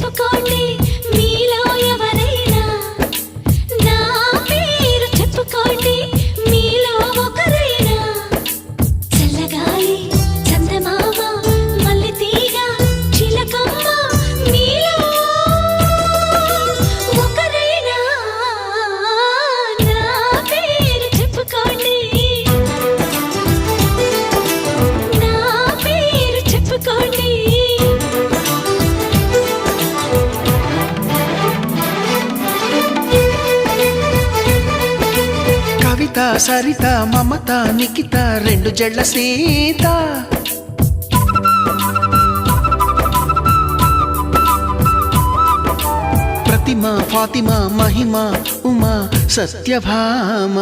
చెప్పుకోండి మీలో ఎవరైనా, నా పేరు చెప్పుకోండి మీలో ఒకరైనా. చల్లగాలి చందమామ మల్లెతీగ చిలకమ్మ మీలో ఒకరైనా, నా పేరు చెప్పుకోండి, నా పేరు చెప్పుకోండి. కవిత సరిత మమత నిఖిత రెండు జళ్ళ సీత, ప్రతిమ ఫాతిమా మహిమ ఉమా సత్యభామ.